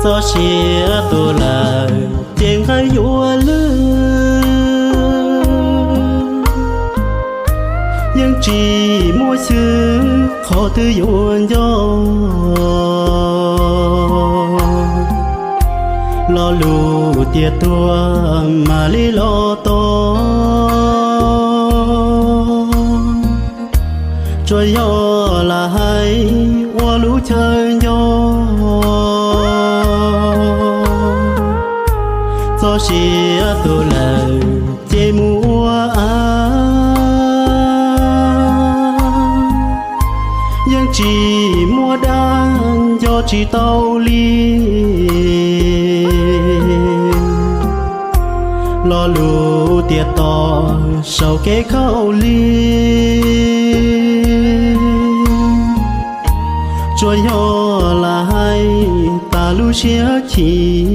gió xia tô là tiếng hay vua lư nhưng chỉ mua xứ khó tư yuan gió lo lù tiệt tua mà lý lo to cho gió là hay qua lũ chơi gió gió xia tô là chê mua nhưng chỉ mua đan do chỉ tàu li lo lù tiệt to sau kế khâu li cho gió là hay ta lũ xia chỉ